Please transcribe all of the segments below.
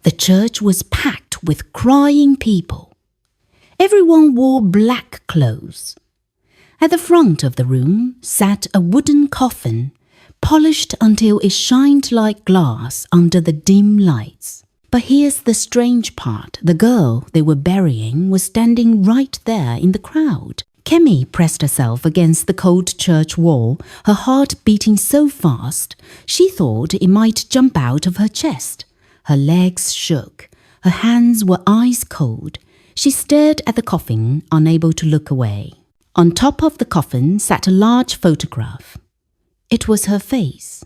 The church was packed with crying people. Everyone wore black clothes. At the front of the room sat a wooden coffin, polished until it shined like glass under the dim lights. But here's the strange part. The girl they were burying was standing right there in the crowd. Kemi pressed herself against the cold church wall, her heart beating so fast she thought it might jump out of her chest. Her legs shook. Her hands were ice cold. She stared at the coffin, unable to look away. On top of the coffin sat a large photograph. It was her face.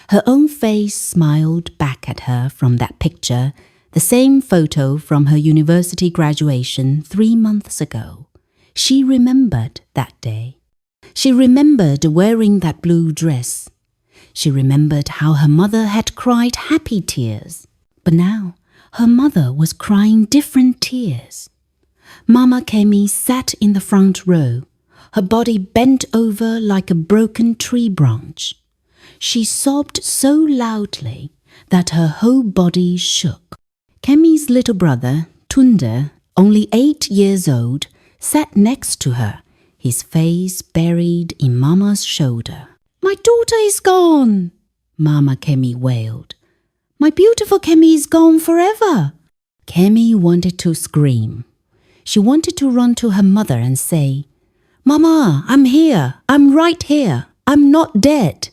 Her own face smiled back at her from that picture, the same photo from her university graduation 3 months ago. She remembered that day. She remembered wearing that blue dress. She remembered how her mother had cried happy tears. But now her mother was crying different tears. Mama Kemi sat in the front row, her body bent over like a broken tree branch. She sobbed so loudly that her whole body shook. Kemi's little brother, Tunde, only 8 years old, sat next to her, his face buried in Mama's shoulder. "My daughter is gone," Mama Kemi wailed. "My beautiful Kemi is gone forever." Kemi wanted to scream. She wanted to run to her mother and say, "Mama, I'm here. I'm right here. I'm not dead."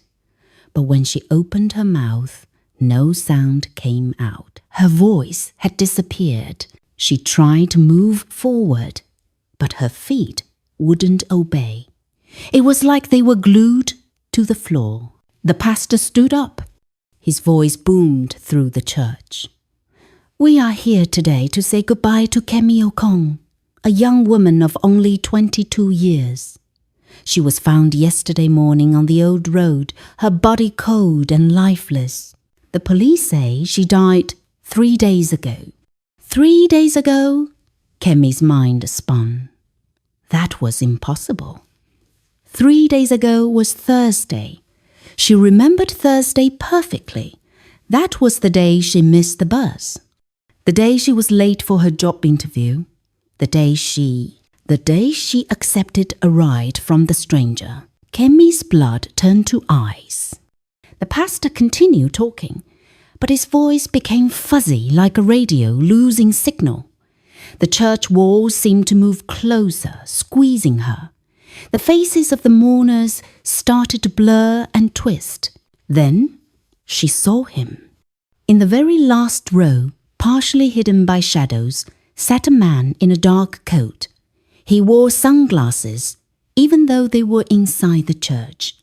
But when she opened her mouth, no sound came out. Her voice had disappeared. She tried to move forward, but her feet wouldn't obey. It was like they were glued to the floor. The pastor stood up. His voice boomed through the church. "We are here today to say goodbye to Kemi Okong, a young woman of only 22 years. She was found yesterday morning on the old road, her body cold and lifeless. The police say she died 3 days ago." 3 days ago? Kemi's mind spun. That was impossible. 3 days ago was Thursday. She remembered Thursday perfectly. That was the day she missed the bus. The day she was late for her job interview. The day she accepted a ride from the stranger. Kemi's blood turned to ice. The pastor continued talking, but his voice became fuzzy like a radio losing signal. The church walls seemed to move closer, squeezing her. The faces of the mourners started to blur and twist. Then she saw him. In the very last row, partially hidden by shadows, sat a man in a dark coat. He wore sunglasses, even though they were inside the church.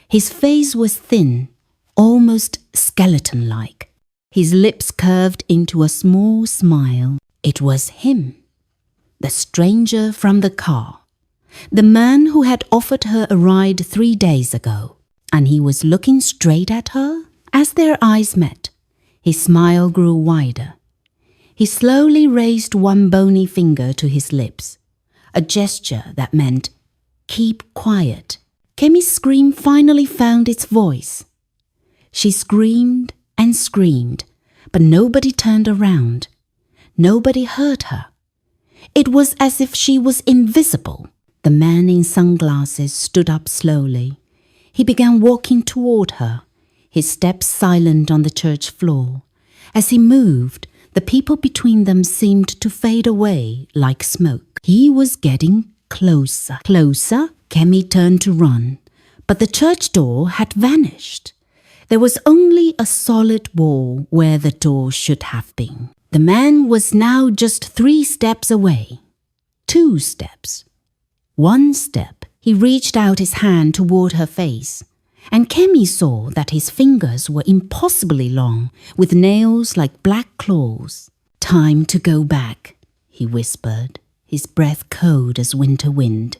His face was thin, almost skeleton-like. His lips curved into a small smile. It was him, the stranger from the car, the man who had offered her a ride 3 days ago. And he was looking straight at her. As their eyes met, his smile grew wider. He slowly raised one bony finger to his lips, a gesture that meant, "Keep quiet." Kemi's scream finally found its voice. She screamed and screamed, but nobody turned around. Nobody heard her. It was as if she was invisible. The man in sunglasses stood up slowly. He began walking toward her, his steps silent on the church floor. As he moved, the people between them seemed to fade away like smoke. He was getting closer. Closer, Kemi turned to run, but the church door had vanished. There was only a solid wall where the door should have been. The man was now just 3 steps away. 2 steps. 1 step. He reached out his hand toward her face, and Kemi saw that his fingers were impossibly long, with nails like black claws. "Time to go back," he whispered, his breath cold as winter wind.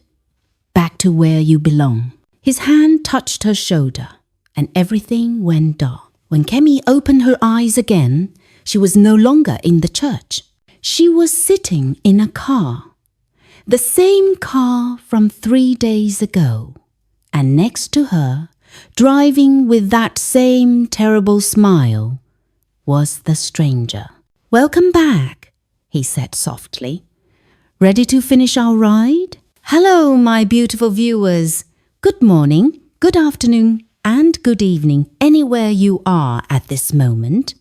"Back to where you belong." His hand touched her shoulder, and everything went dark. When Kemi opened her eyes again, she was no longer in the church. She was sitting in a car. The same car from 3 days ago. And next to her, driving with that same terrible smile, was the stranger. "Welcome back," he said softly. "Ready to finish our ride? Hello, my beautiful viewers. Good morning, good afternoon, and good evening, anywhere you are at this moment.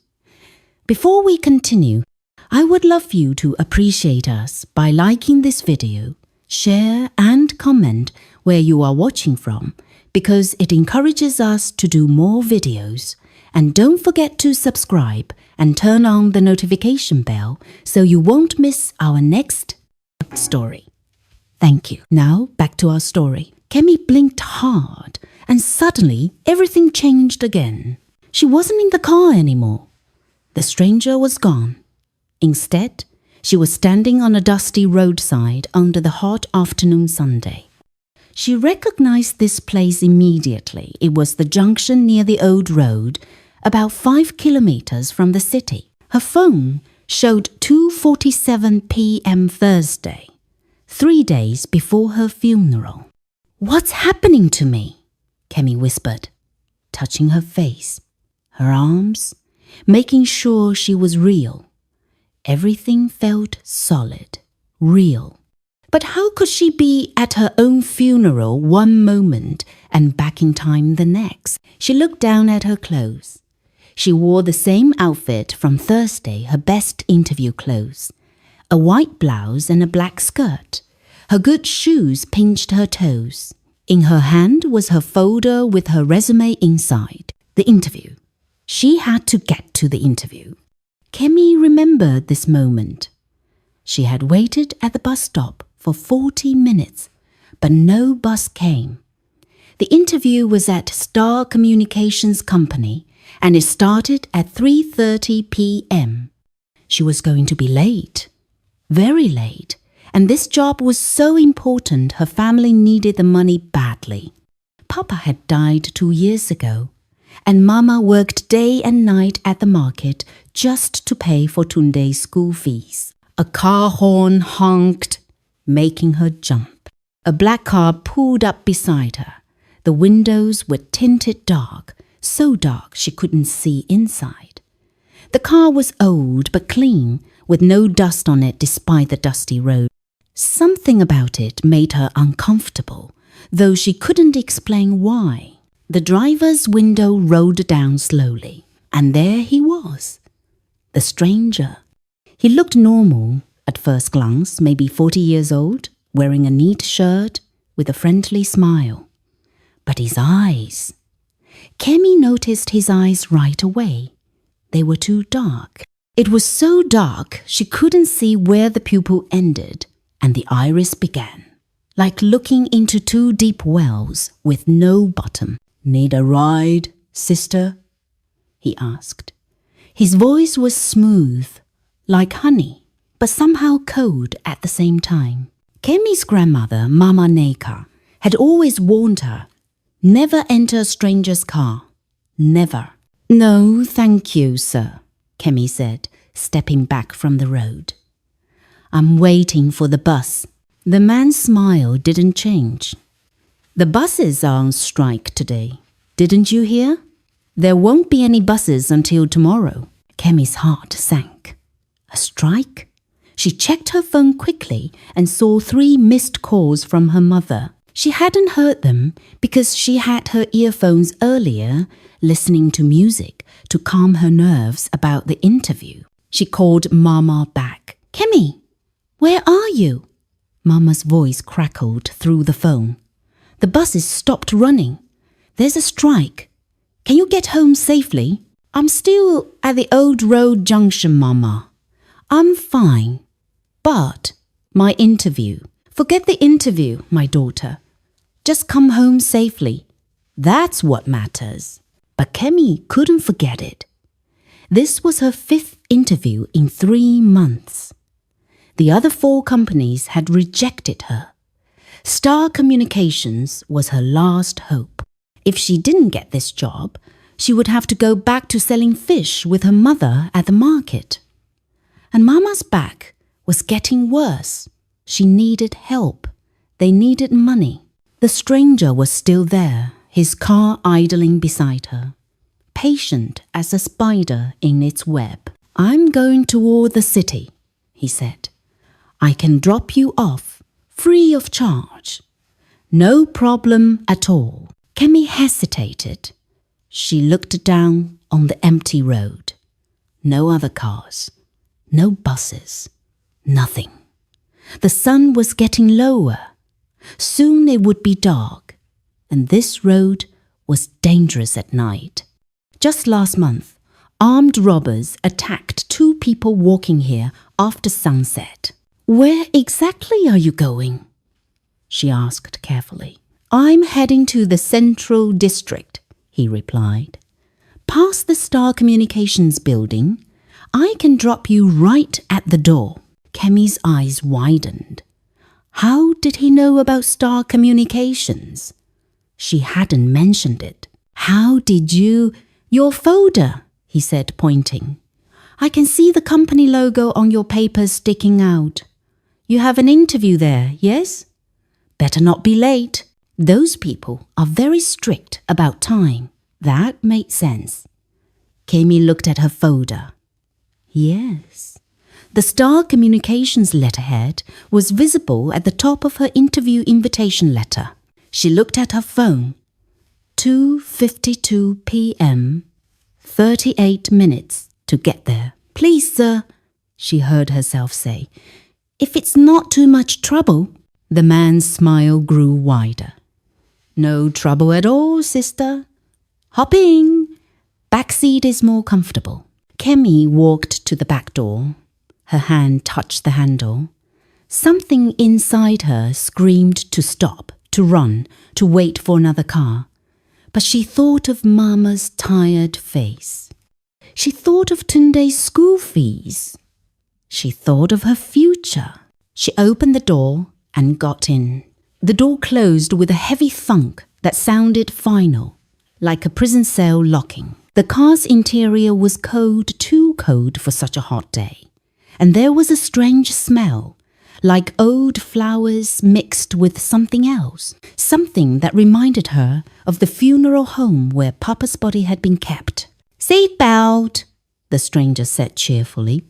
Before we continue, I would love you to appreciate us by liking this video, share and comment where you are watching from, because it encourages us to do more videos. And don't forget to subscribe and turn on the notification bell so you won't miss our next story. Thank you. Now back to our story. Kemi blinked hard and suddenly everything changed again. She wasn't in the car anymore. The stranger was gone. Instead, she was standing on a dusty roadside under the hot afternoon Sunday. She recognized this place immediately. It was the junction near the old road, about 5 kilometers from the city. Her phone showed 2:47 p.m. Thursday, 3 days before her funeral. "What's happening to me?" Kemi whispered, touching her face, her arms, making sure she was real. Everything felt solid, real. But how could she be at her own funeral one moment and back in time the next? She looked down at her clothes. She wore the same outfit from Thursday, her best interview clothes, a white blouse and a black skirt. Her good shoes pinched her toes. In her hand was her folder with her resume inside. The interview. She had to get to the interview. Kemi remembered this moment. She had waited at the bus stop for 40 minutes, but no bus came. The interview was at Star Communications Company, and it started at 3:30 p.m. She was going to be late, very late, and this job was so important her family needed the money badly. Papa had died 2 years ago, and Mama worked day and night at the market just to pay for Tunde's school fees. A car horn honked, making her jump. A black car pulled up beside her. The windows were tinted dark, so dark she couldn't see inside. The car was old but clean, with no dust on it despite the dusty road. Something about it made her uncomfortable, though she couldn't explain why. The driver's window rolled down slowly, and there he was, the stranger. He looked normal at first glance, maybe 40 years old, wearing a neat shirt with a friendly smile. But his eyes... Kemi noticed his eyes right away. They were too dark. It was so dark she couldn't see where the pupil ended and the iris began, like looking into 2 deep wells with no bottom. "Need a ride, sister?" he asked. His voice was smooth, like honey, but somehow cold at the same time. Kemi's grandmother, Mama Neka, had always warned her, never enter a stranger's car. Never. "No, thank you, sir," Kemi said, stepping back from the road. "I'm waiting for the bus." The man's smile didn't change. "The buses are on strike today. Didn't you hear? There won't be any buses until tomorrow." Kemi's heart sank. A strike? She checked her phone quickly and saw 3 missed calls from her mother. She hadn't heard them because she had her earphones earlier, listening to music to calm her nerves about the interview. She called Mama back. "Kemi, where are you?" Mama's voice crackled through the phone. "The buses stopped running. There's a strike. Can you get home safely?" "I'm still at the old road junction, Mama. I'm fine. But my interview..." "Forget the interview, my daughter. Just come home safely. That's what matters." But Kemi couldn't forget it. This was her 5th interview in 3 months. The other 4 companies had rejected her. Star Communications was her last hope. If she didn't get this job, she would have to go back to selling fish with her mother at the market. And Mama's back was getting worse. She needed help. They needed money. The stranger was still there, his car idling beside her. patient as a spider in its web. "I'm going toward the city," he said. "I can drop you off, free of charge." "No problem at all." Kemi hesitated. She looked down on the empty road. No other cars, no buses, nothing. The sun was getting lower. Soon it would be dark, and this road was dangerous at night. Just last month, armed robbers attacked 2 people walking here after sunset. "Where exactly are you going?" she asked carefully. "I'm heading to the Central District," he replied. "Past the Star Communications building. I can drop you right at the door." Kemi's eyes widened. How did he know about Star Communications? She hadn't mentioned it. "How did you—" "Your folder," he said, pointing. "I can see the company logo on your papers sticking out. You have an interview there, yes? Better not be late. Those people are very strict about time." That made sense. Kemi looked at her folder. Yes. The Star Communications letterhead was visible at the top of her interview invitation letter. She looked at her phone. 2:52 p.m. 38 minutes to get there. "Please, sir," she heard herself say, "if it's not too much trouble." The man's smile grew wider. "No trouble at all, sister. Hop in. Back seat is more comfortable." Kemi walked to the back door. Her hand touched the handle. Something inside her screamed to stop, to run, to wait for another car. But she thought of Mama's tired face. She thought of Tunde's school fees. She thought of her future. She opened the door and got in. The door closed with a heavy thunk that sounded final, like a prison cell locking. The car's interior was cold, too cold for such a hot day. And there was a strange smell, like old flowers mixed with something else, something that reminded her of the funeral home where Papa's body had been kept. "Seat belt," the stranger said cheerfully,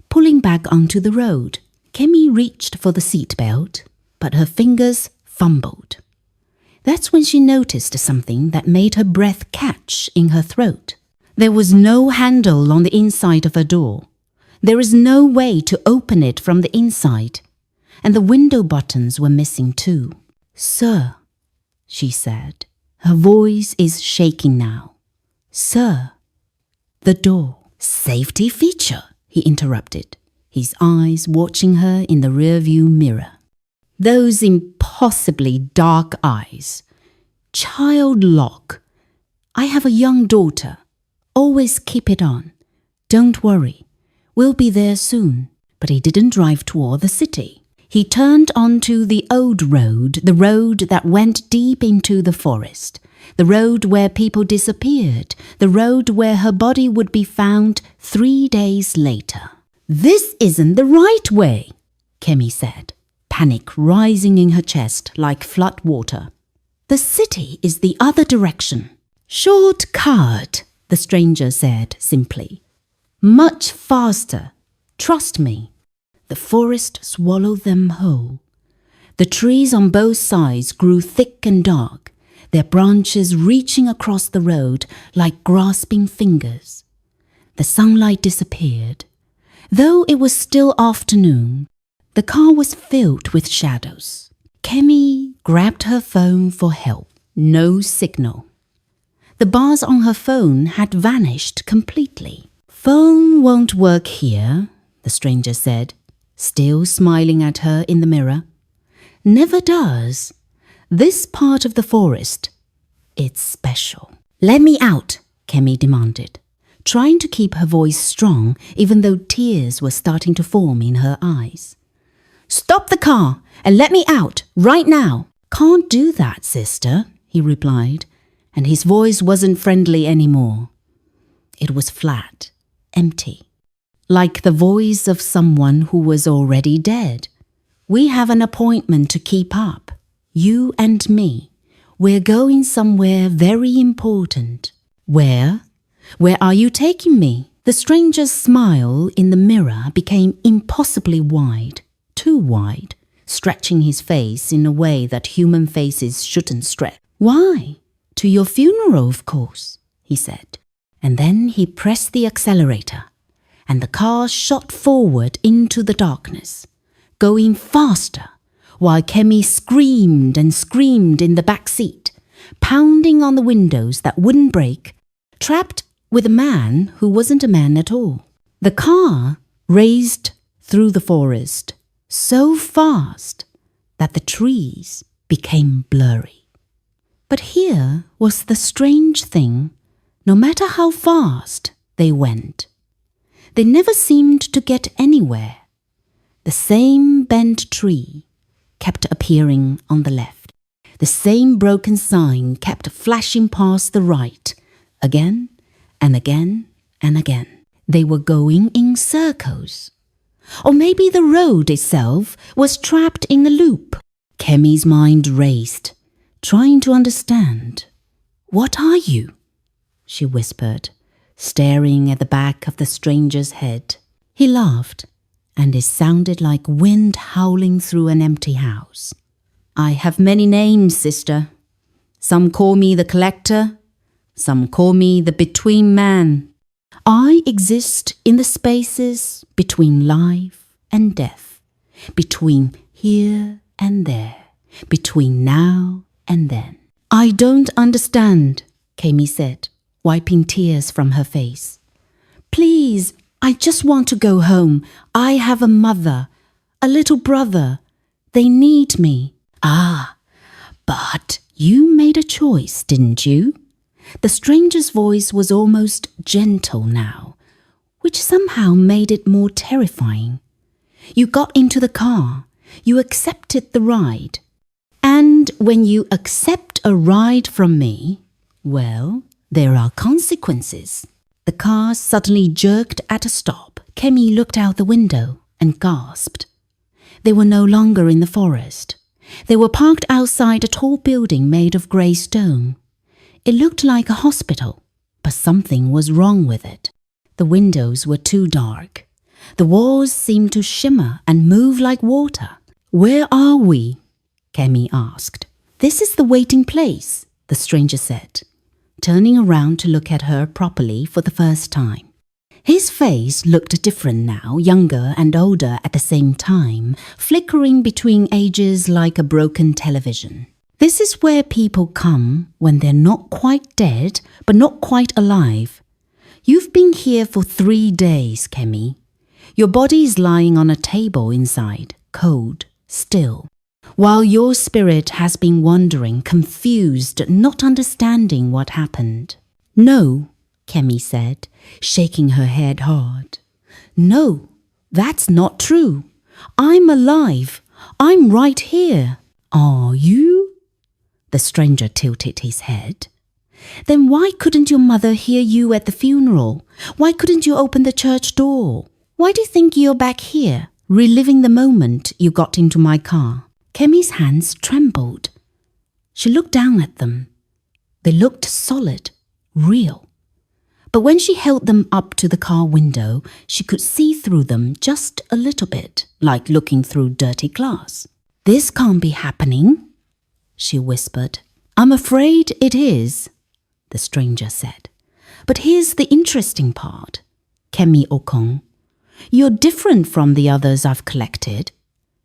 pulling back onto the road. Kemi reached for the seat belt, but her fingers fumbled. That's when she noticed something that made her breath catch in her throat. There was no handle on the inside of her door. There is no way to open it from the inside, and the window buttons were missing too. "Sir," she said. Her voice is shaking now. "Sir." The door. "Safety feature," he interrupted, his eyes watching her in the rearview mirror. Those impossibly dark eyes. Child lock. "I have a young daughter. Always keep it on. Don't worry. We'll be there soon." But he didn't drive toward the city. He turned onto the old road, the road that went deep into the forest, the road where people disappeared, the road where her body would be found 3 days later. "This isn't the right way," Kemi said, panic rising in her chest like flood water. "The city is the other direction." "Shortcut," the stranger said simply. "Much faster. Trust me." The forest swallowed them whole. The trees on both sides grew thick and dark, their branches reaching across the road like grasping fingers. The sunlight disappeared. Though it was still afternoon, the car was filled with shadows. Kemi grabbed her phone for help. No signal. The bars on her phone had vanished completely. "Phone won't work here," the stranger said, still smiling at her in the mirror. "Never does. This part of the forest, it's special." "Let me out," Kemi demanded, trying to keep her voice strong even though tears were starting to form in her eyes. "Stop the car and let me out right now." "Can't do that, sister," he replied, and his voice wasn't friendly anymore. It was flat, empty, like the voice of someone who was already dead. "We have an appointment to keep up. You and me. We're going somewhere very important." "Where?" Where are you taking me? The stranger's smile in the mirror became impossibly wide, too wide, stretching his face in a way that human faces shouldn't stretch. Why? To your funeral, of course, he said. And then he pressed the accelerator, and the car shot forward into the darkness, going faster, while Kemi screamed and screamed in the back seat, pounding on the windows that wouldn't break, trapped with a man who wasn't a man at all. The car raced through the forest so fast that the trees became blurry. But here was the strange thing. No matter how fast they went, they never seemed to get anywhere. The same bent tree kept appearing on the left. The same broken sign kept flashing past the right, again and again and again. They were going in circles. Or maybe the road itself was trapped in a loop. Kemi's mind raced, trying to understand. What are you? She whispered, staring at the back of the stranger's head. He laughed, and it sounded like wind howling through an empty house. I have many names, sister. Some call me the collector. Some call me the between man. I exist in the spaces between life and death, between here and there, between now and then. I don't understand, Kemi said, wiping tears from her face. Please, I just want to go home. I have a mother, a little brother. They need me. Ah, but you made a choice, didn't you? The stranger's voice was almost gentle now, which somehow made it more terrifying. You got into the car. You accepted the ride. And when you accept a ride from me, well, there are consequences. The car suddenly jerked at a stop. Kemi looked out the window and gasped. They were no longer in the forest. They were parked outside a tall building made of grey stone. It looked like a hospital, but something was wrong with it. The windows were too dark. The walls seemed to shimmer and move like water. Where are we? Kemi asked. This is the waiting place, the stranger said, turning around to look at her properly for the first time. His face looked different now, younger and older at the same time, flickering between ages like a broken television. This is where people come when they're not quite dead, but not quite alive. You've been here for 3 days, Kemi. Your body is lying on a table inside, cold, still, while your spirit has been wandering, confused, not understanding what happened. No, Kemi said, shaking her head hard. No, that's not true. I'm alive. I'm right here. Are you? The stranger tilted his head. Then why couldn't your mother hear you at the funeral? Why couldn't you open the church door? Why do you think you're back here, reliving the moment you got into my car? Kemi's hands trembled. She looked down at them. They looked solid, real. But when she held them up to the car window, she could see through them just a little bit, like looking through dirty glass. This can't be happening, she whispered. I'm afraid it is, the stranger said. But here's the interesting part, Kemi Okong. You're different from the others I've collected.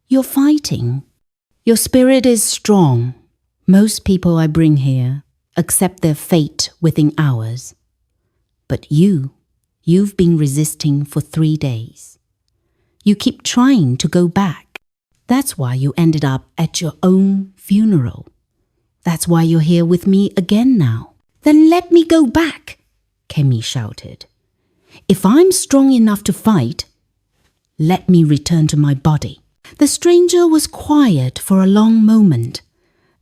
You're fighting. Your spirit is strong. Most people I bring here accept their fate within hours. But you've been resisting for 3 days. You keep trying to go back. That's why you ended up at your own funeral. That's why you're here with me again now. Then let me go back, Kemi shouted. If I'm strong enough to fight, let me return to my body. The stranger was quiet for a long moment.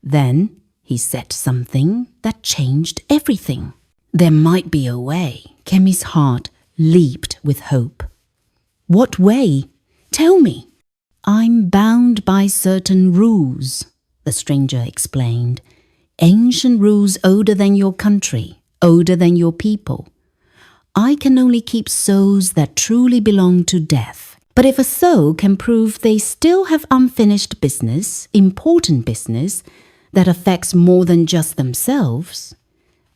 Then he said something that changed everything. There might be a way. Kemi's heart leaped with hope. What way? Tell me. I'm bound by certain rules, the stranger explained. Ancient rules older than your country, older than your people. I can only keep souls that truly belong to death. But if a soul can prove they still have unfinished business, important business, that affects more than just themselves,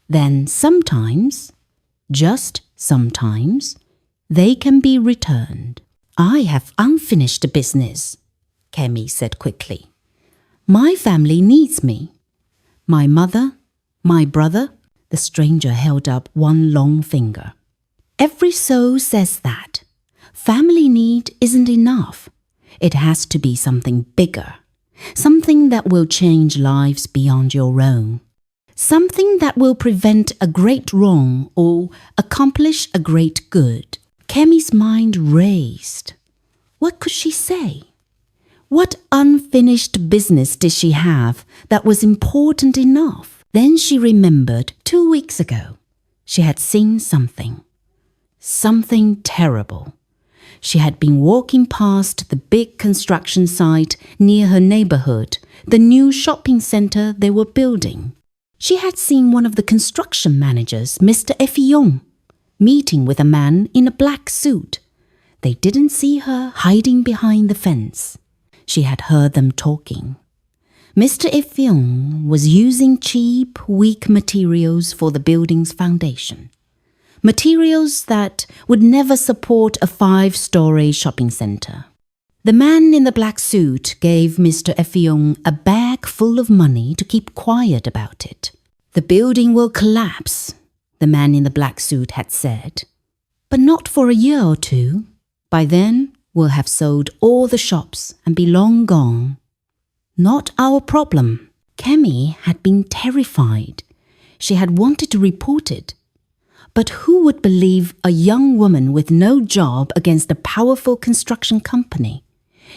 then sometimes, just sometimes, they can be returned. I have unfinished business, Kemi said quickly. My family needs me. My mother, my brother. The stranger held up one long finger. Every soul says that. Family need isn't enough. It has to be something bigger. Something that will change lives beyond your own. Something that will prevent a great wrong or accomplish a great good. Kemi's mind raced. What could she say? What unfinished business did she have that was important enough? Then she remembered 2 weeks ago. She had seen something. Something terrible. She had been walking past the big construction site near her neighborhood, the new shopping center they were building. She had seen one of the construction managers, Mr. Effiong, meeting with a man in a black suit. They didn't see her hiding behind the fence. She had heard them talking. Mr. Effiong was using cheap, weak materials for the building's foundation. Materials that would never support a 5-story shopping center. The man in the black suit gave Mr. Effiong a bag full of money to keep quiet about it. The building will collapse, the man in the black suit had said. But not for a year or two. By then, we'll have sold all the shops and be long gone. Not our problem. Kemi had been terrified. She had wanted to report it. But who would believe a young woman with no job against a powerful construction company?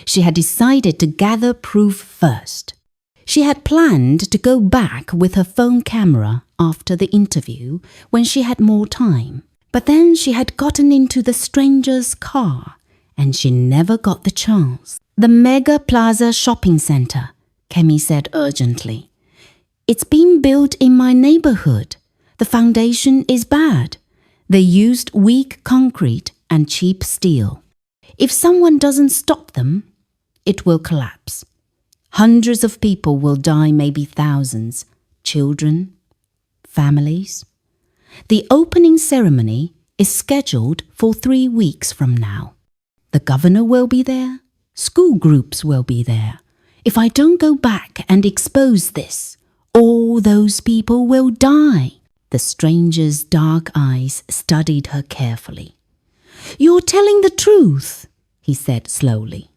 She had decided to gather proof first. She had planned to go back with her phone camera after the interview when she had more time. But then she had gotten into the stranger's car and she never got the chance. The Mega Plaza shopping center, Kemi said urgently. It's been built in my neighborhood. The foundation is bad. They used weak concrete and cheap steel. If someone doesn't stop them, it will collapse. Hundreds of people will die, maybe thousands. Children, families. The opening ceremony is scheduled for 3 weeks from now. The governor will be there. School groups will be there. If I don't go back and expose this, all those people will die. The stranger's dark eyes studied her carefully. You're telling the truth, he said slowly.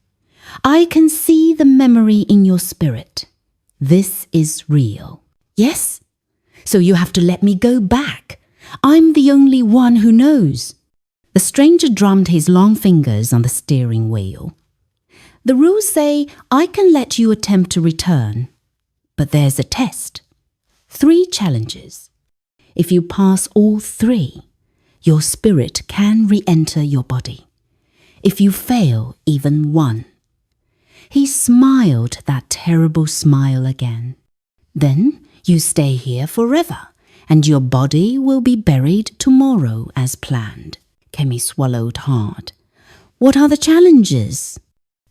I can see the memory in your spirit. This is real. Yes? So you have to let me go back. I'm the only one who knows. The stranger drummed his long fingers on the steering wheel. The rules say I can let you attempt to return. But there's a test. 3 challenges. If you pass all 3, your spirit can re-enter your body. If you fail even 1. He smiled that terrible smile again. Then you stay here forever, and your body will be buried tomorrow as planned. Kemi swallowed hard. What are the challenges?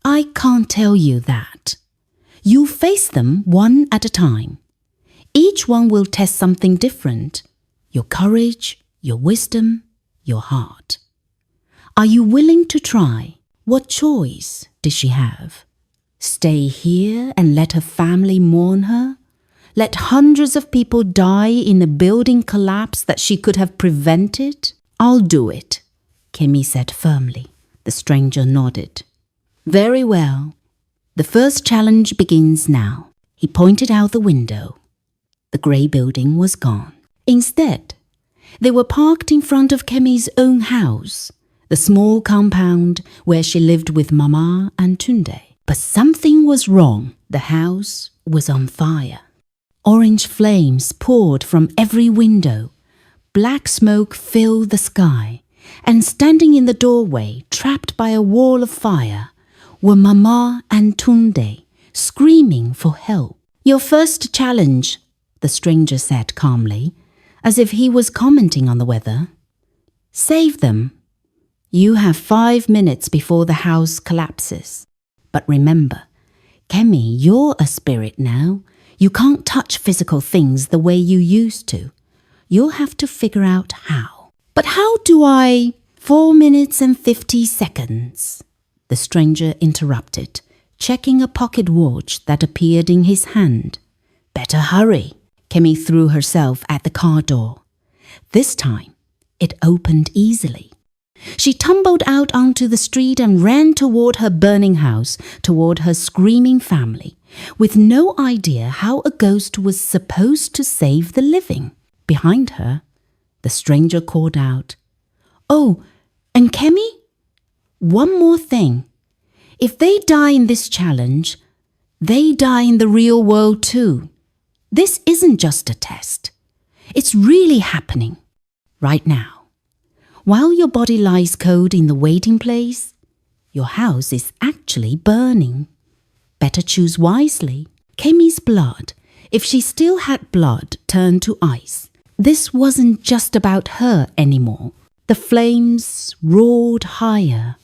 I can't tell you that. You face them one at a time. Each one will test something different. Your courage, your wisdom, your heart. Are you willing to try? What choice did she have? Stay here and let her family mourn her? Let hundreds of people die in a building collapse that she could have prevented? I'll do it, Kemi said firmly. The stranger nodded. Very well. The first challenge begins now. He pointed out the window. The grey building was gone. Instead, they were parked in front of Kemi's own house, the small compound where she lived with Mama and Tunde. But something was wrong. The house was on fire. Orange flames poured from every window. Black smoke filled the sky. And standing in the doorway, trapped by a wall of fire, were Mama and Tunde, screaming for help. Your first challenge, the stranger said calmly, as if he was commenting on the weather. Save them. You have 5 minutes before the house collapses. But remember, Kemi, you're a spirit now. You can't touch physical things the way you used to. You'll have to figure out how. But how do I? 4 minutes and 50 seconds. The stranger interrupted, checking a pocket watch that appeared in his hand. Better hurry. Kemi threw herself at the car door. This time, it opened easily. She tumbled out onto the street and ran toward her burning house, toward her screaming family, with no idea how a ghost was supposed to save the living. Behind her, the stranger called out, "Oh, and Kemi? One more thing. If they die in this challenge, they die in the real world too. This isn't just a test. It's really happening right now. While your body lies cold in the waiting place, your house is actually burning. Better choose wisely." Kemi's blood, if she still had blood, turned to ice. This wasn't just about her anymore. The flames roared higher,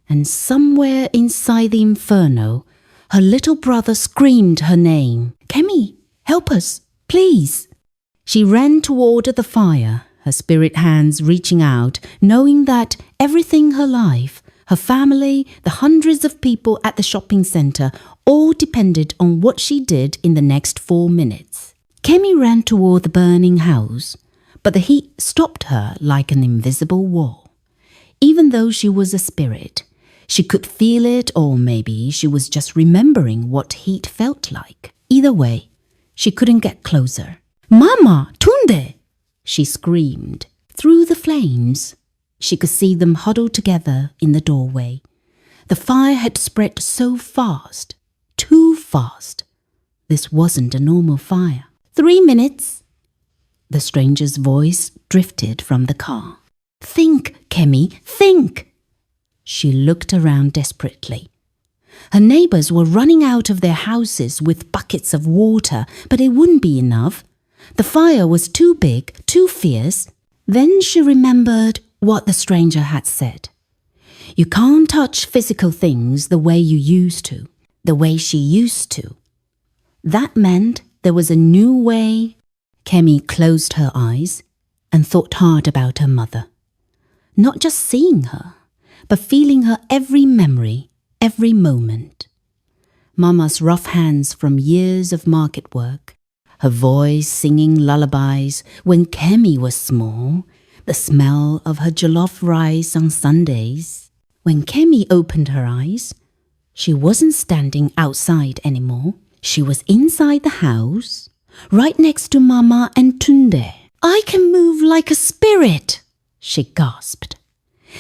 and somewhere inside the inferno, her little brother screamed her name. "Kemi, help us, please." She ran toward the fire, her spirit hands reaching out, knowing that everything her life, her family, the hundreds of people at the shopping center, all depended on what she did in the next 4 minutes. Kemi ran toward the burning house, but the heat stopped her like an invisible wall. Even though she was a spirit, she could feel it, or maybe she was just remembering what heat felt like. Either way, she couldn't get closer. "Mama, Tunde!" she screamed. Through the flames, she could see them huddled together in the doorway. The fire had spread so fast, too fast. This wasn't a normal fire. 3 minutes. The stranger's voice drifted from the car. "Think, Kemi, think!" She looked around desperately. Her neighbors were running out of their houses with buckets of water, but it wouldn't be enough. The fire was too big, too fierce. Then she remembered what the stranger had said. You can't touch physical things the way you used to, the way she used to. That meant there was a new way. Kemi closed her eyes and thought hard about her mother. Not just seeing her, but feeling her every memory, every moment. Mama's rough hands from years of market work, her voice singing lullabies when Kemi was small, the smell of her jollof rice on Sundays. When Kemi opened her eyes, she wasn't standing outside anymore. She was inside the house, right next to Mama and Tunde. "I can move like a spirit," she gasped.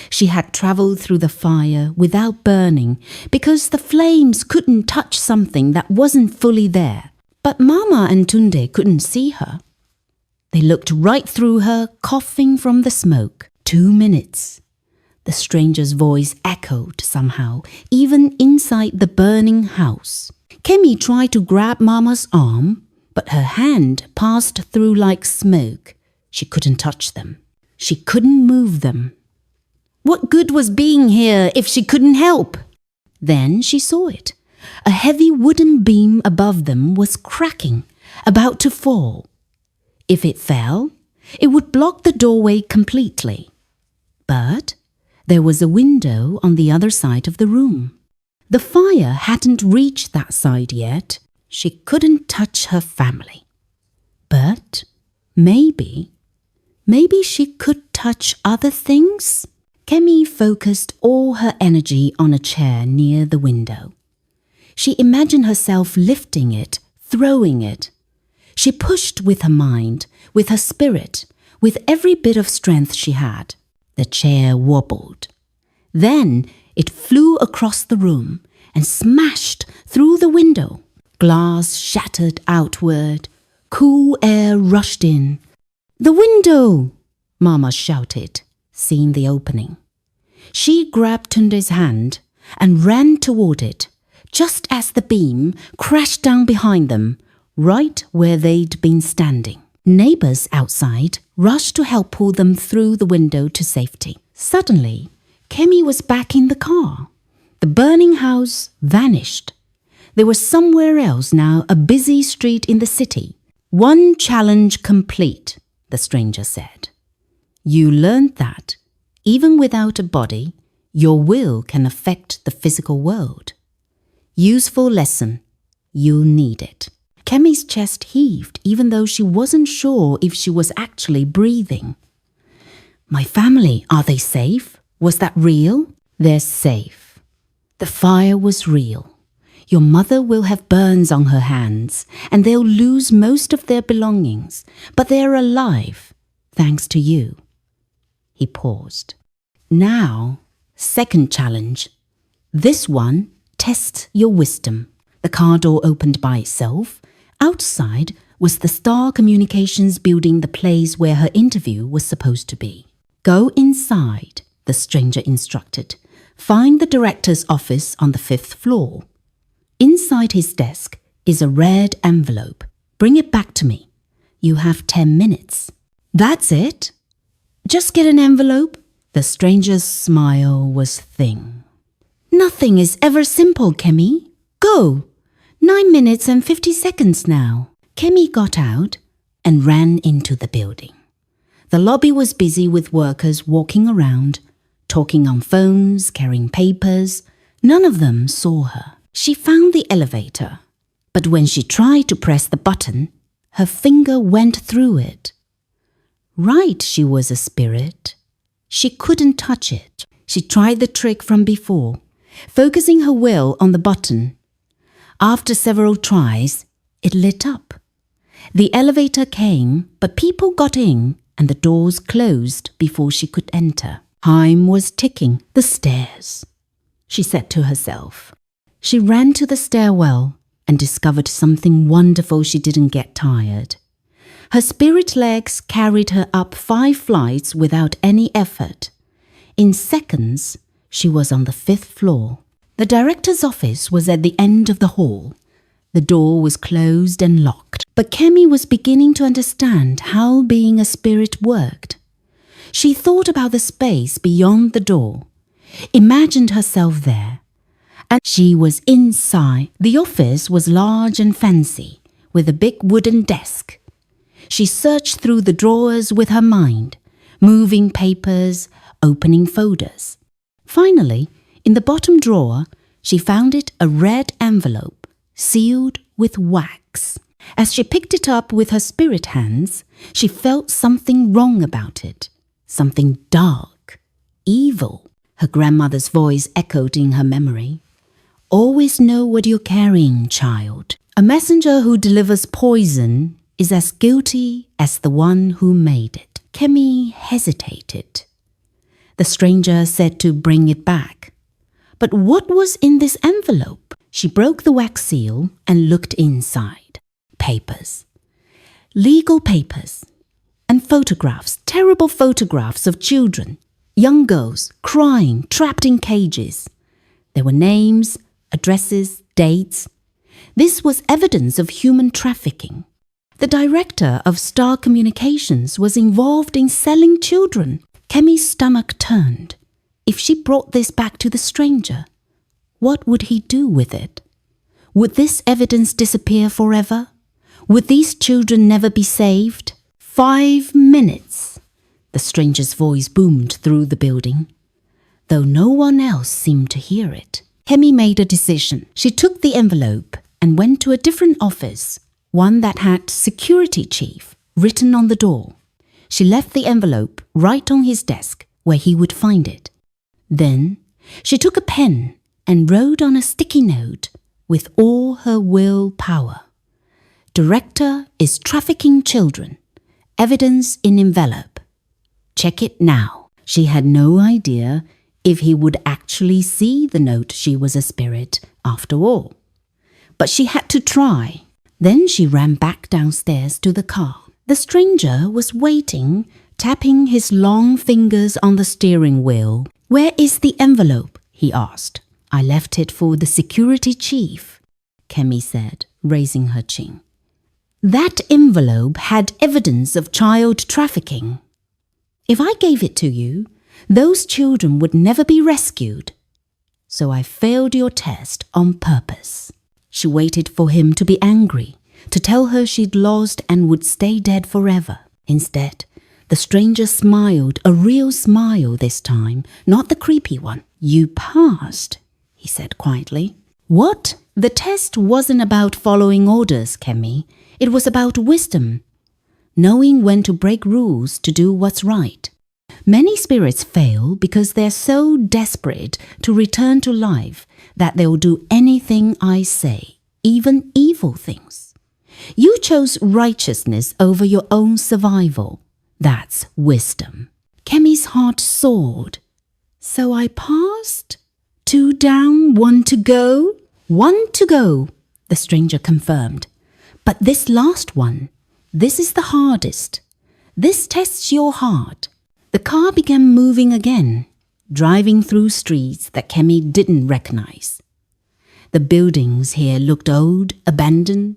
She had traveled through the fire without burning because the flames couldn't touch something that wasn't fully there. But Mama and Tunde couldn't see her. They looked right through her, coughing from the smoke. 2 minutes. The stranger's voice echoed somehow, even inside the burning house. Kemi tried to grab Mama's arm, but her hand passed through like smoke. She couldn't touch them. She couldn't move them. What good was being here if she couldn't help? Then she saw it. A heavy wooden beam above them was cracking, about to fall. If it fell, it would block the doorway completely. But there was a window on the other side of the room. The fire hadn't reached that side yet. She couldn't touch her family. But maybe she could touch other things. Kemi focused all her energy on a chair near the window. She imagined herself lifting it, throwing it. She pushed with her mind, with her spirit, with every bit of strength she had. The chair wobbled. Then it flew across the room and smashed through the window. Glass shattered outward. Cool air rushed in. "The window!" Mama shouted, seeing the opening. She grabbed Tunde's hand and ran toward it, just as the beam crashed down behind them, right where they'd been standing. Neighbors outside rushed to help pull them through the window to safety. Suddenly, Kemi was back in the car. The burning house vanished. They were somewhere else now, a busy street in the city. "One challenge complete," the stranger said. "You learned that, even without a body, your will can affect the physical world. Useful lesson. You'll need it." Kemi's chest heaved, even though she wasn't sure if she was actually breathing. "My family, are they safe? Was that real?" "They're safe. The fire was real. Your mother will have burns on her hands, and they'll lose most of their belongings, but they're alive, thanks to you." He paused. "Now, second challenge. This one tests your wisdom." The car door opened by itself. Outside was the Star Communications building, the place where her interview was supposed to be. "Go inside," the stranger instructed. "Find the director's office on the 5th floor. Inside his desk is a red envelope. Bring it back to me. You have 10 minutes. "That's it? Just get an envelope?" The stranger's smile was thin. "Nothing is ever simple, Kemi. Go. 9 minutes and 50 seconds now." Kemi got out and ran into the building. The lobby was busy with workers walking around, talking on phones, carrying papers. None of them saw her. She found the elevator, but when she tried to press the button, her finger went through it. Right, she was a spirit. She couldn't touch it. She tried the trick from before, focusing her will on the button. After several tries, it lit up. The elevator came, but people got in and the doors closed before she could enter. Time was ticking. "The stairs," she said to herself. She ran to the stairwell and discovered something wonderful. She didn't get tired. Her spirit legs carried her up 5 flights without any effort. In seconds, she was on the 5th floor. The director's office was at the end of the hall. The door was closed and locked, but Kemi was beginning to understand how being a spirit worked. She thought about the space beyond the door, imagined herself there, and she was inside. The office was large and fancy, with a big wooden desk. She searched through the drawers with her mind, moving papers, opening folders. Finally, in the bottom drawer, she found a red envelope, sealed with wax. As she picked it up with her spirit hands, she felt something wrong about it, something dark, evil. Her grandmother's voice echoed in her memory. "Always know what you're carrying, child. A messenger who delivers poison is as guilty as the one who made it." Kemi hesitated. The stranger said to bring it back. But what was in this envelope? She broke the wax seal and looked inside. Papers. Legal papers. And photographs, terrible photographs of children, young girls, crying, trapped in cages. There were names, addresses, dates. This was evidence of human trafficking. The director of Star Communications was involved in selling children. Kemi's stomach turned. If she brought this back to the stranger, what would he do with it? Would this evidence disappear forever? Would these children never be saved? 5 minutes, the stranger's voice boomed through the building, though no one else seemed to hear it. Kemi made a decision. She took the envelope and went to a different office, one that had security chief written on the door. She left the envelope right on his desk where he would find it. Then she took a pen and wrote on a sticky note with all her willpower. "Director is trafficking children. Evidence in envelope. Check it now." She had no idea if he would actually see the note. She was a spirit after all. But she had to try. Then she ran back downstairs to the car. The stranger was waiting, tapping his long fingers on the steering wheel. "Where is the envelope?" he asked. "I left it for the security chief," Kemi said, raising her chin. That envelope had evidence of child trafficking. If I gave it to you, those children would never be rescued. So I failed your test on purpose." She waited for him to be angry, to tell her she'd lost and would stay dead forever. Instead, the stranger smiled, a real smile this time, not the creepy one. "You passed," he said quietly. "What? The test wasn't about following orders, Kemi. It was about wisdom, knowing when to break rules to do what's right. Many spirits fail because they're so desperate to return to life that they'll do anything I say, even evil things. You chose righteousness over your own survival. That's wisdom." Kemi's heart soared. "So I passed? 2 down, 1 to go?" "1 to go," the stranger confirmed. "But this last one, this is the hardest. This tests your heart." The car began moving again, driving through streets that Kemi didn't recognize. The buildings here looked old, abandoned.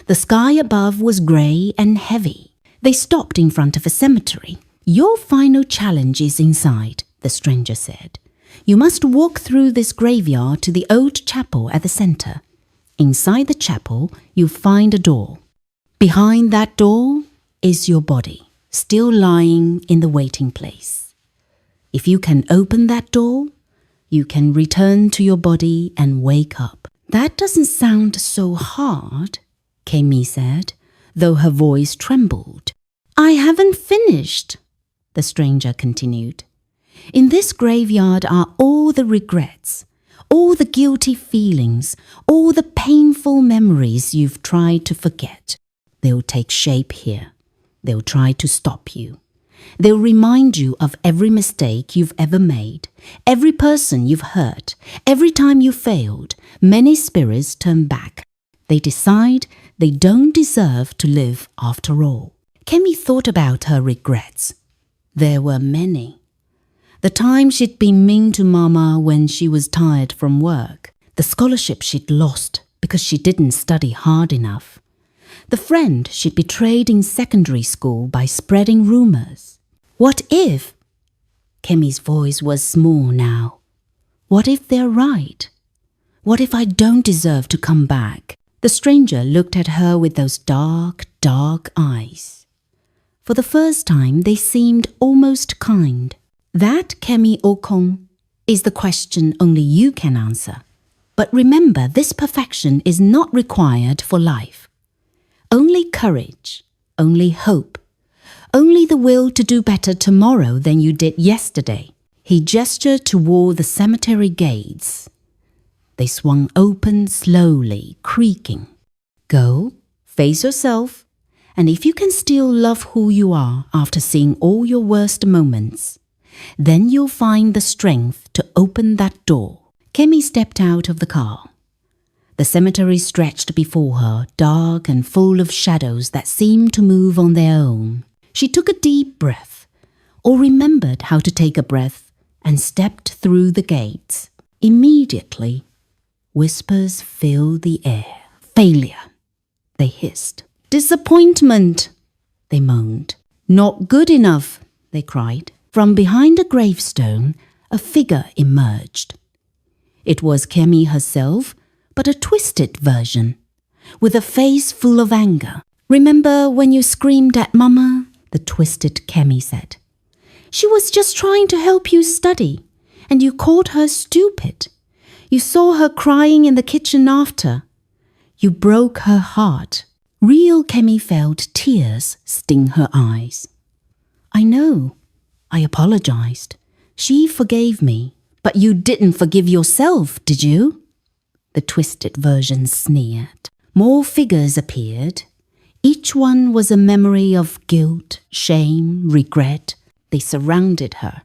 The sky above was grey and heavy. They stopped in front of a cemetery. "Your final challenge is inside," the stranger said. "You must walk through this graveyard to the old chapel at the center. Inside the chapel, you'll find a door. Behind that door is your body, still lying in the waiting place. If you can open that door, you can return to your body and wake up." "That doesn't sound so hard," Kemi said, though her voice trembled. "I haven't finished," the stranger continued. "In this graveyard are all the regrets, all the guilty feelings, all the painful memories you've tried to forget. They'll take shape here. They'll try to stop you. They'll remind you of every mistake you've ever made, every person you've hurt, every time you failed. Many spirits turn back. They decide they don't deserve to live after all." Kemi thought about her regrets. There were many. The time she'd been mean to Mama when she was tired from work. The scholarship she'd lost because she didn't study hard enough. The friend she'd betrayed in secondary school by spreading rumors. What if? Kemi's voice was small now. What if they're right? What if I don't deserve to come back? The stranger looked at her with those dark, dark eyes. For the first time, they seemed almost kind. That, Kemi Okon, is the question only you can answer. But remember, this perfection is not required for life. Only courage, only hope, only the will to do better tomorrow than you did yesterday. He gestured toward the cemetery gates. They swung open slowly, creaking. Go, face yourself, and if you can still love who you are after seeing all your worst moments, then you'll find the strength to open that door. Kemi stepped out of the car. The cemetery stretched before her, dark and full of shadows that seemed to move on their own. She took a deep breath, or remembered how to take a breath, and stepped through the gates. Immediately, whispers filled the air. Failure, they hissed. Disappointment, they moaned. Not good enough, they cried. From behind a gravestone, a figure emerged. It was Kemi herself, but a twisted version, with a face full of anger. Remember when you screamed at Mama? The twisted Kemi said. She was just trying to help you study, and you called her stupid. You saw her crying in the kitchen after. You broke her heart. Real Kemi felt tears sting her eyes. I know. I apologized. She forgave me. But you didn't forgive yourself, did you? The twisted version sneered. More figures appeared. Each one was a memory of guilt, shame, regret. They surrounded her,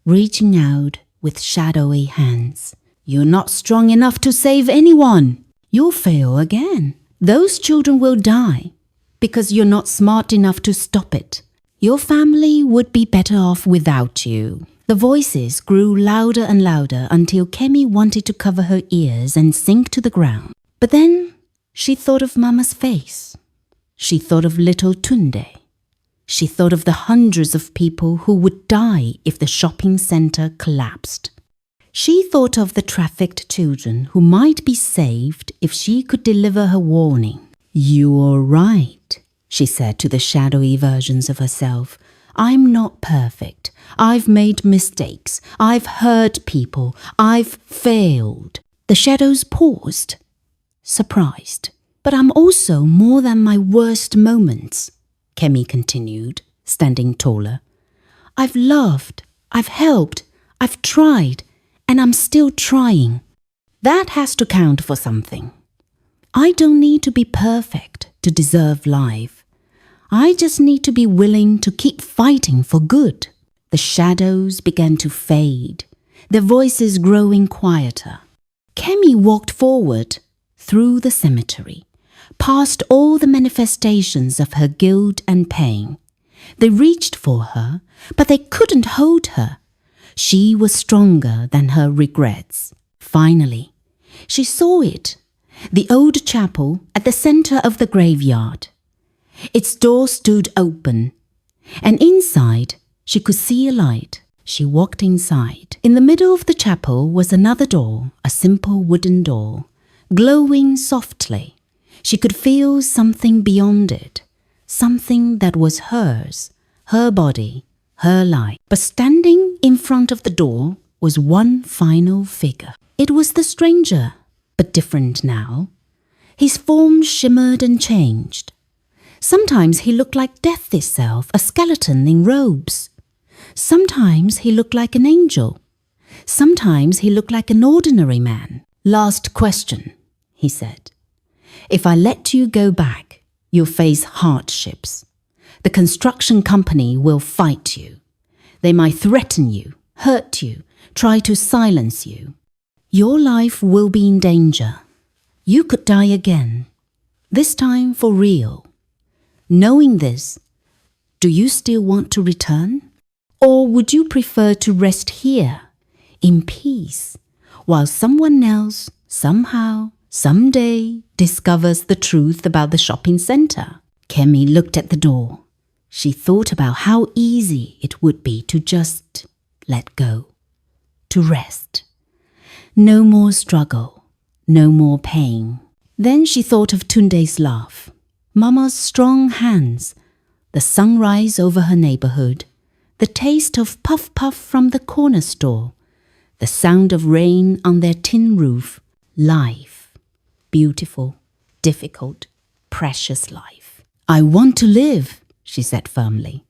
reaching out with shadowy hands. You're not strong enough to save anyone. You'll fail again. Those children will die because you're not smart enough to stop it. Your family would be better off without you. The voices grew louder and louder until Kemi wanted to cover her ears and sink to the ground. But then she thought of Mama's face. She thought of little Tunde. She thought of the hundreds of people who would die if the shopping centre collapsed. She thought of the trafficked children who might be saved if she could deliver her warning. "You're right," she said to the shadowy versions of herself. "I'm not perfect. I've made mistakes. I've hurt people. I've failed." The shadows paused, surprised. "But I'm also more than my worst moments," Kemi continued, standing taller. "I've loved, I've helped, I've tried, and I'm still trying. That has to count for something. I don't need to be perfect to deserve life. I just need to be willing to keep fighting for good." The shadows began to fade, their voices growing quieter. Kemi walked forward through the cemetery, past all the manifestations of her guilt and pain. They reached for her, but they couldn't hold her. She was stronger than her regrets. Finally, she saw it, the old chapel at the center of the graveyard. Its door stood open, and inside she could see a light. She walked inside. In the middle of the chapel was another door, a simple wooden door, glowing softly. She could feel something beyond it, something that was hers, her body, her life. But standing in front of the door was one final figure. It was the stranger, but different now. His form shimmered and changed. Sometimes he looked like death itself, a skeleton in robes. Sometimes he looked like an angel. Sometimes he looked like an ordinary man. "Last question," he said. "If I let you go back, you'll face hardships. The construction company will fight you. They might threaten you, hurt you, try to silence you. Your life will be in danger. You could die again, this time for real. Knowing this, do you still want to return? Or would you prefer to rest here, in peace, while someone else, somehow, someday, discovers the truth about the shopping centre?" Kemi looked at the door. She thought about how easy it would be to just let go, to rest. No more struggle, no more pain. Then she thought of Tunde's laugh, Mama's strong hands, the sunrise over her neighborhood, the taste of puff-puff from the corner store, the sound of rain on their tin roof. Life. Beautiful, difficult, precious life. "I want to live," she said firmly.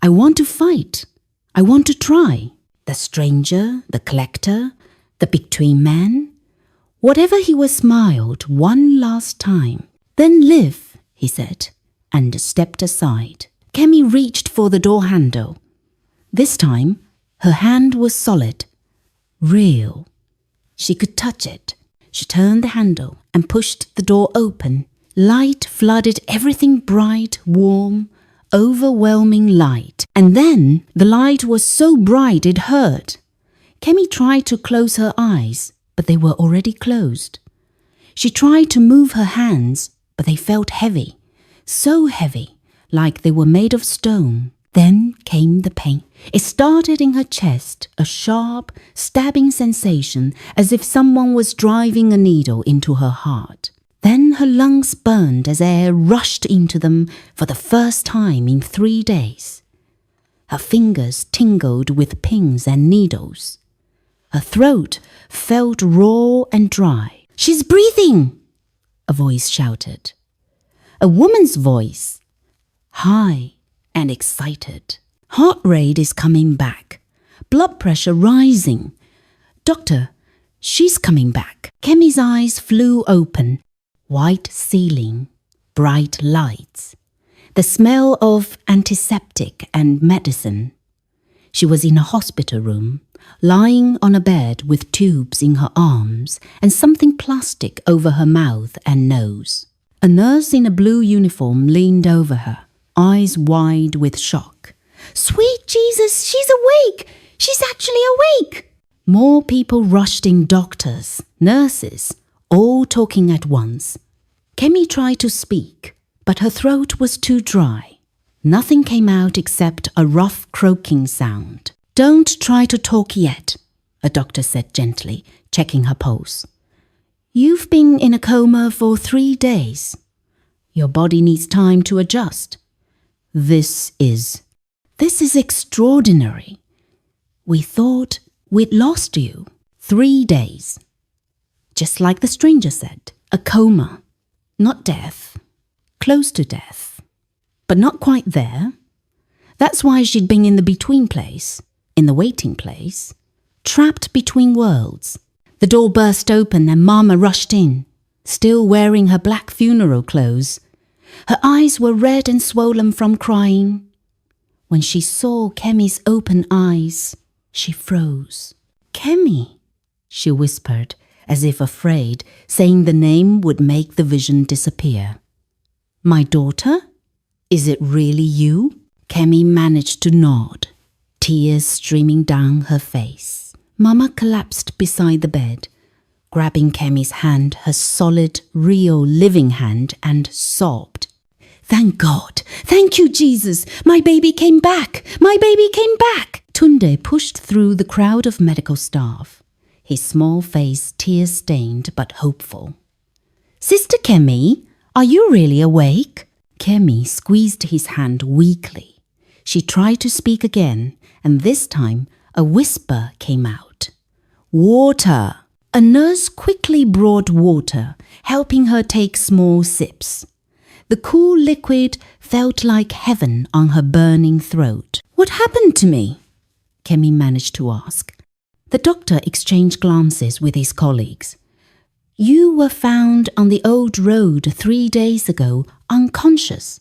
"I want to fight. I want to try." The stranger, the collector, the between man, whatever he was, smiled one last time. "Then live," he said, and stepped aside. Kemi reached for the door handle. This time, her hand was solid, real. She could touch it. She turned the handle and pushed the door open. Light flooded everything, bright, warm, overwhelming light. And then the light was so bright it hurt. Kemi tried to close her eyes, but they were already closed. She tried to move her hands, but they felt heavy, so heavy, like they were made of stone. Then came the pain. It started in her chest, a sharp, stabbing sensation, as if someone was driving a needle into her heart. Then her lungs burned as air rushed into them for the first time in 3 days. Her fingers tingled with pins and needles. Her throat felt raw and dry. "She's breathing!" a voice shouted. A woman's voice, high and excited. "Heart rate is coming back. Blood pressure rising. Doctor, she's coming back." Kemi's eyes flew open. White ceiling, bright lights, the smell of antiseptic and medicine. She was in a hospital room, lying on a bed with tubes in her arms and something plastic over her mouth and nose. A nurse in a blue uniform leaned over her, eyes wide with shock. "Sweet Jesus, she's awake! She's actually awake!" More people rushed in, doctors, nurses, all talking at once. Kemi tried to speak, but her throat was too dry. Nothing came out except a rough croaking sound. "Don't try to talk yet," a doctor said gently, checking her pulse. "You've been in a coma for 3 days. Your body needs time to adjust. This is extraordinary. We thought we'd lost you. 3 days. Just like the stranger said, a coma, not death, close to death, but not quite there. That's why she'd been in the between place, in the waiting place, trapped between worlds." The door burst open and Mama rushed in, still wearing her black funeral clothes. Her eyes were red and swollen from crying. When she saw Kemi's open eyes, she froze. "Kemi," she whispered, as if afraid, saying the name would make the vision disappear. "My daughter? Is it really you?" Kemi managed to nod, tears streaming down her face. Mama collapsed beside the bed, grabbing Kemi's hand, her solid, real, living hand, and sobbed. "Thank God! Thank you, Jesus! My baby came back! My baby came back!" Tunde pushed through the crowd of medical staff, his small face tear-stained but hopeful. "Sister Kemi, are you really awake?" Kemi squeezed his hand weakly. She tried to speak again, and this time a whisper came out. "Water!" A nurse quickly brought water, helping her take small sips. The cool liquid felt like heaven on her burning throat. "What happened to me?" Kemi managed to ask. The doctor exchanged glances with his colleagues. "You were found on the old road 3 days ago, unconscious.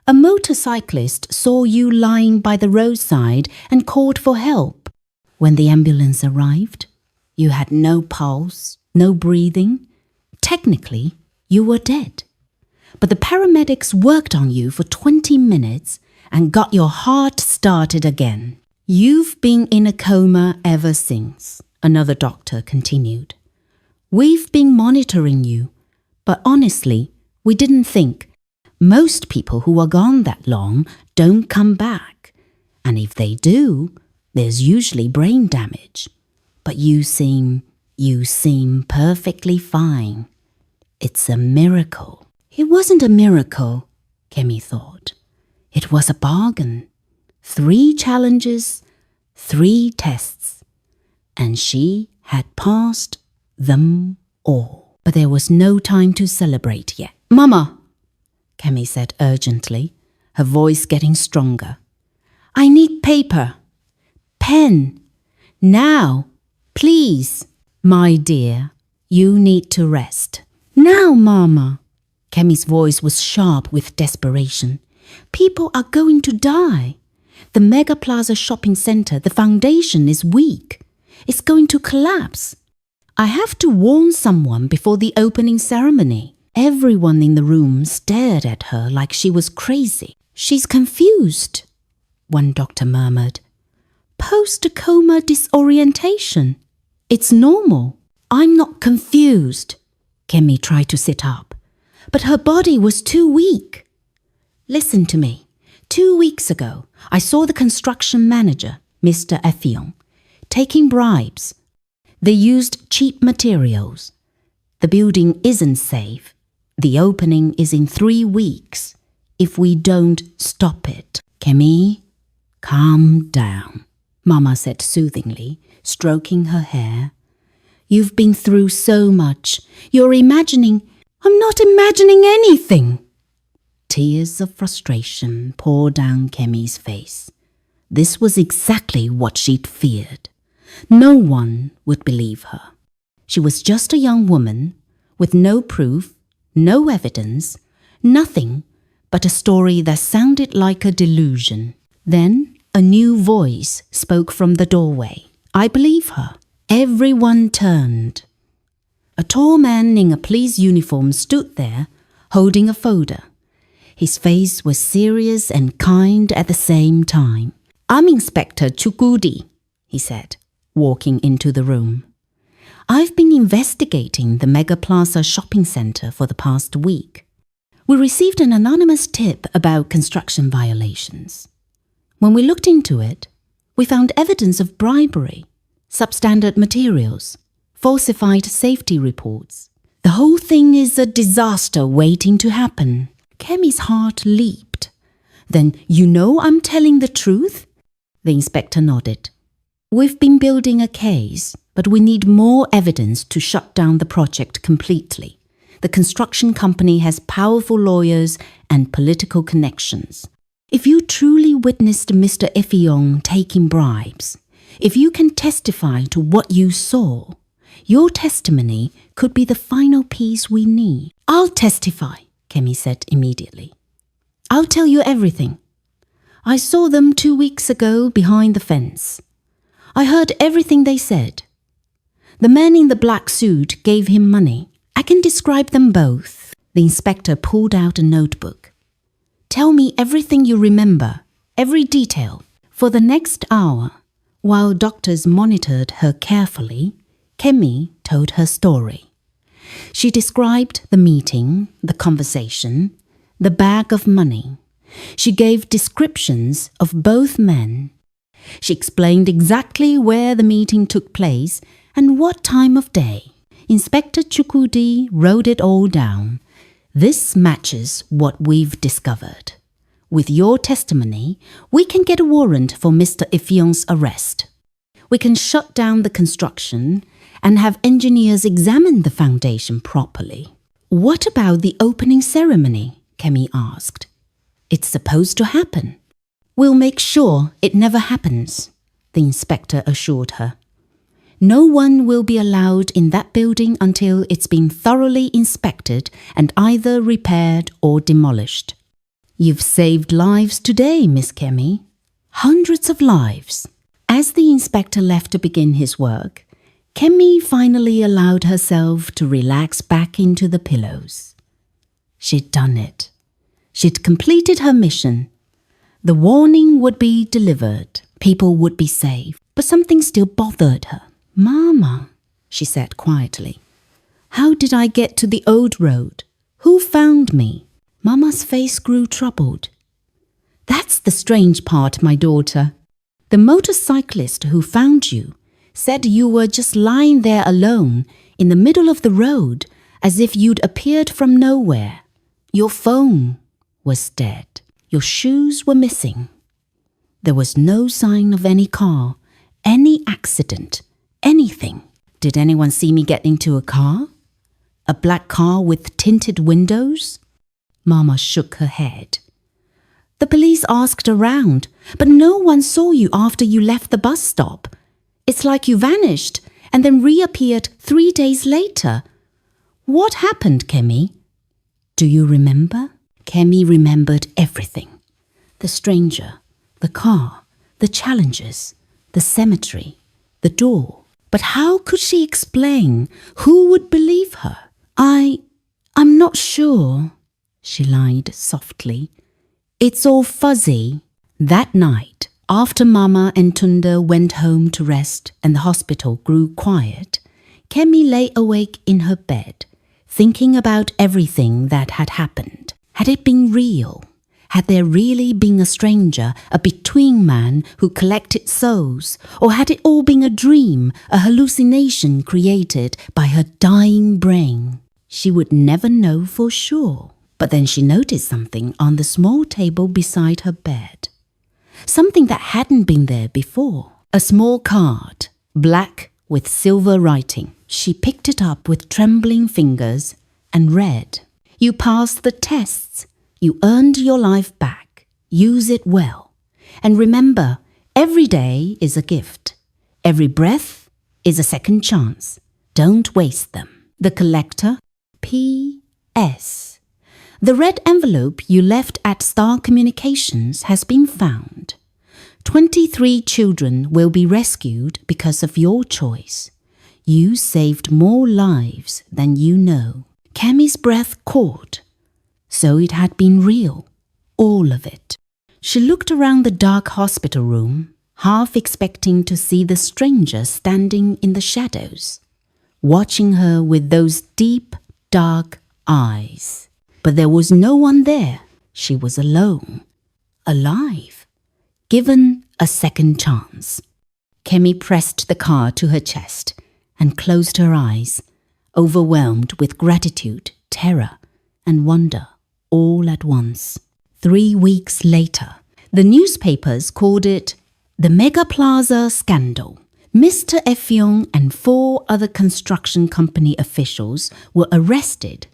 A motorcyclist saw you lying by the roadside and called for help. When the ambulance arrived, you had no pulse, no breathing. Technically, you were dead. But the paramedics worked on you for 20 minutes and got your heart started again. You've been in a coma ever since," another doctor continued. "We've been monitoring you, but honestly, we didn't think. Most people who are gone that long don't come back, and if they do, there's usually brain damage. But you seem perfectly fine. It's a miracle." It wasn't a miracle, Kemi thought. It was a bargain. 3 challenges, 3 tests, and she had passed them all. But there was no time to celebrate yet. "Mama," Kemi said urgently, her voice getting stronger. "I need paper. Pen. Now, please." "My dear, you need to rest." "Now, Mama." Kemi's voice was sharp with desperation. "People are going to die. The Mega Plaza shopping center, the foundation is weak. It's going to collapse. I have to warn someone before the opening ceremony." Everyone in the room stared at her like she was crazy. "She's confused," one doctor murmured. "Post-coma disorientation. It's normal." "I'm not confused." Kemi tried to sit up, but her body was too weak. "Listen to me. 2 weeks ago, I saw the construction manager, Mr. Effiong, taking bribes. They used cheap materials. The building isn't safe. The opening is in 3 weeks if we don't stop it." "Kemi, calm down," Mama said soothingly, stroking her hair. "You've been through so much. You're imagining." "I'm not imagining anything." Tears of frustration poured down Kemi's face. This was exactly what she'd feared. No one would believe her. She was just a young woman with no proof, no evidence, nothing but a story that sounded like a delusion. Then a new voice spoke from the doorway. "I believe her." Everyone turned. A tall man in a police uniform stood there, holding a folder. His face was serious and kind at the same time. "I'm Inspector Chukudi," he said, walking into the room. "I've been investigating the Mega Plaza shopping center for the past week. We received an anonymous tip about construction violations. When we looked into it, we found evidence of bribery, substandard materials, falsified safety reports. The whole thing is a disaster waiting to happen. Kemi's heart leaped. Then you know I'm telling the truth? The inspector nodded. We've been building a case, but we need more evidence to shut down the project completely. The construction company has powerful lawyers and political connections. If you truly witnessed Mr. Ifeong taking bribes, if you can testify to what you saw, your testimony could be the final piece we need. I'll testify, Kemi said immediately. I'll tell you everything. I saw them 2 weeks ago behind the fence. I heard everything they said. The man in the black suit gave him money. I can describe them both. The inspector pulled out a notebook. Tell me everything you remember, every detail. For the next hour, while doctors monitored her carefully, Kemi told her story. She described the meeting, the conversation, the bag of money. She gave descriptions of both men. She explained exactly where the meeting took place and what time of day. Inspector Chukwudi wrote it all down. This matches what we've discovered. With your testimony, we can get a warrant for Mr. Ifeong's arrest. We can shut down the construction and have engineers examine the foundation properly. What about the opening ceremony? Kemi asked. It's supposed to happen. We'll make sure it never happens, the inspector assured her. No one will be allowed in that building until it's been thoroughly inspected and either repaired or demolished. You've saved lives today, Miss Kemi. Hundreds of lives. As the inspector left to begin his work, Kemi finally allowed herself to relax back into the pillows. She'd done it. She'd completed her mission. The warning would be delivered. People would be saved. But something still bothered her. Mama, she said quietly. How did I get to the old road? Who found me? Mama's face grew troubled. That's the strange part, my daughter. The motorcyclist who found you said you were just lying there alone in the middle of the road as if you'd appeared from nowhere. Your phone was dead. Your shoes were missing. There was no sign of any car, any accident, anything. Did anyone see me get into a car? A black car with tinted windows? Mama shook her head. The police asked around, but no one saw you after you left the bus stop. It's like you vanished and then reappeared 3 days later. What happened, Kemi? Do you remember? Kemi remembered everything. The stranger, the car, the challenges, the cemetery, the door. But how could she explain? Who would believe her? I'm not sure, she lied softly. It's all fuzzy. That night, after Mama and Tunda went home to rest and the hospital grew quiet, Kemi lay awake in her bed, thinking about everything that had happened. Had it been real? Had there really been a stranger, a between man who collected souls? Or had it all been a dream, a hallucination created by her dying brain? She would never know for sure. But then she noticed something on the small table beside her bed. Something that hadn't been there before. A small card, black with silver writing. She picked it up with trembling fingers and read, "You passed the tests. You earned your life back. Use it well. And remember, every day is a gift. Every breath is a second chance. Don't waste them. The collector, P.S. The red envelope you left at Star Communications has been found. 23 children will be rescued because of your choice. You saved more lives than you know." Kemi's breath caught. So it had been real, all of it. She looked around the dark hospital room, half expecting to see the stranger standing in the shadows, watching her with those deep, dark eyes. But there was no one there. She was alone, alive, given a second chance. Kemi pressed the card to her chest and closed her eyes, overwhelmed with gratitude, terror, and wonder all at once. 3 weeks later, the newspapers called it the Mega Plaza Scandal. Mr. Effiong and 4 other construction company officials were arrested.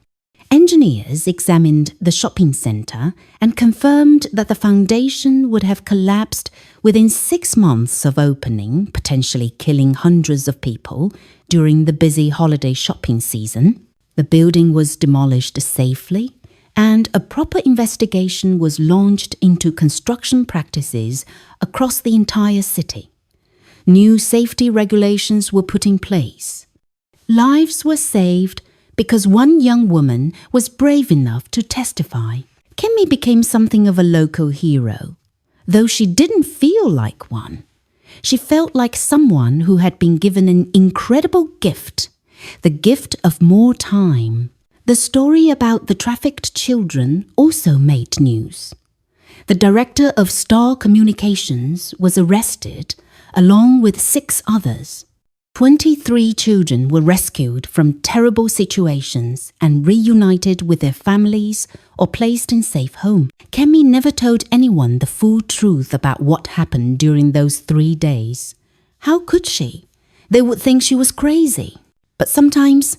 Engineers examined the shopping centre and confirmed that the foundation would have collapsed within 6 months of opening, potentially killing hundreds of people during the busy holiday shopping season. The building was demolished safely, and a proper investigation was launched into construction practices across the entire city. New safety regulations were put in place. Lives were saved because one young woman was brave enough to testify. Kemi became something of a local hero, though she didn't feel like one. She felt like someone who had been given an incredible gift, the gift of more time. The story about the trafficked children also made news. The director of Star Communications was arrested, along with 6 others. 23 children were rescued from terrible situations and reunited with their families or placed in safe homes. Kemi never told anyone the full truth about what happened during those 3 days. How could she? They would think she was crazy. But sometimes,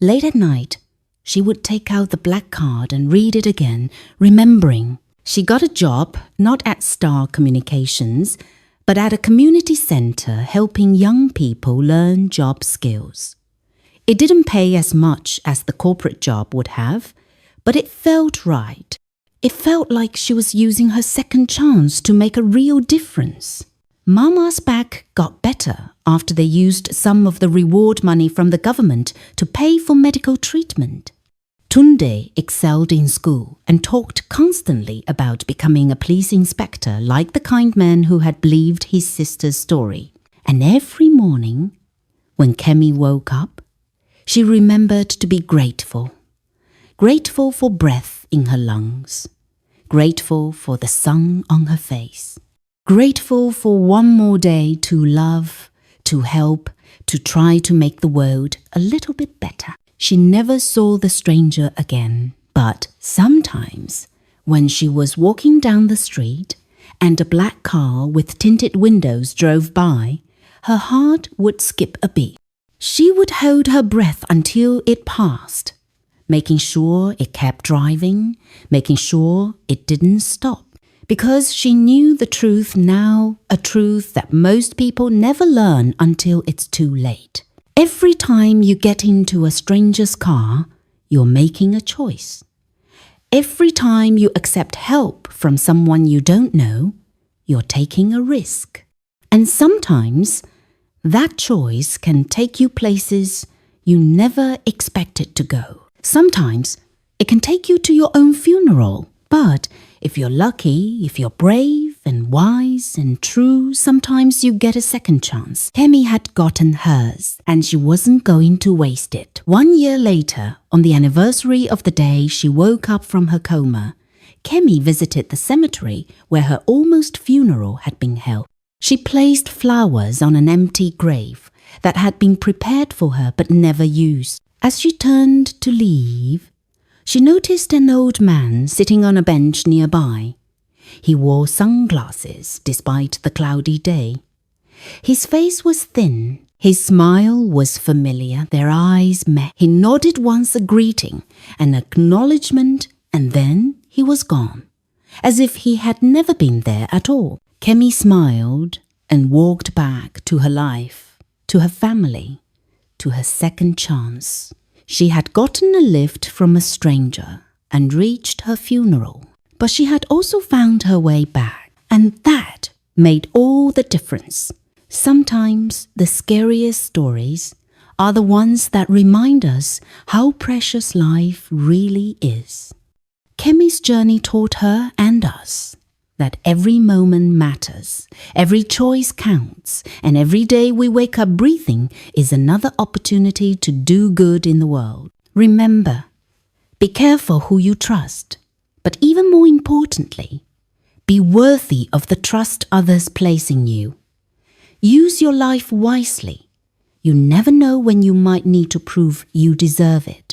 late at night, she would take out the black card and read it again, remembering. She got a job, not at Star Communications, but at a community centre helping young people learn job skills. It didn't pay as much as the corporate job would have, but it felt right. It felt like she was using her second chance to make a real difference. Mama's back got better after they used some of the reward money from the government to pay for medical treatment. Tunde excelled in school and talked constantly about becoming a police inspector like the kind man who had believed his sister's story. And every morning, when Kemi woke up, she remembered to be grateful. Grateful for breath in her lungs. Grateful for the sun on her face. Grateful for one more day to love, to help, to try to make the world a little bit better. She never saw the stranger again, but sometimes, when she was walking down the street and a black car with tinted windows drove by, her heart would skip a beat. She would hold her breath until it passed, making sure it kept driving, making sure it didn't stop, because she knew the truth now, a truth that most people never learn until it's too late. Every time you get into a stranger's car, you're making a choice. Every time you accept help from someone you don't know, you're taking a risk. And sometimes that choice can take you places you never expected to go. Sometimes it can take you to your own funeral. But if you're lucky, if you're brave and wise and true, sometimes you get a second chance. Kemi had gotten hers, and she wasn't going to waste it. 1 year later, on the anniversary of the day she woke up from her coma, Kemi visited the cemetery where her almost funeral had been held. She placed flowers on an empty grave that had been prepared for her but never used. As she turned to leave, she noticed an old man sitting on a bench nearby. He wore sunglasses despite the cloudy day. His face was thin. His smile was familiar. Their eyes met. He nodded once a greeting, an acknowledgement, and then he was gone, as if he had never been there at all. Kemi smiled and walked back to her life, to her family, to her second chance. She had gotten a lift from a stranger and reached her funeral, but she had also found her way back, and that made all the difference. Sometimes the scariest stories are the ones that remind us how precious life really is. Kemi's journey taught her and us that every moment matters, every choice counts, and every day we wake up breathing is another opportunity to do good in the world. Remember, Be careful who you trust, but even more importantly, be worthy of the trust others place in you. Use your life wisely. You never know when you might need to prove you deserve it.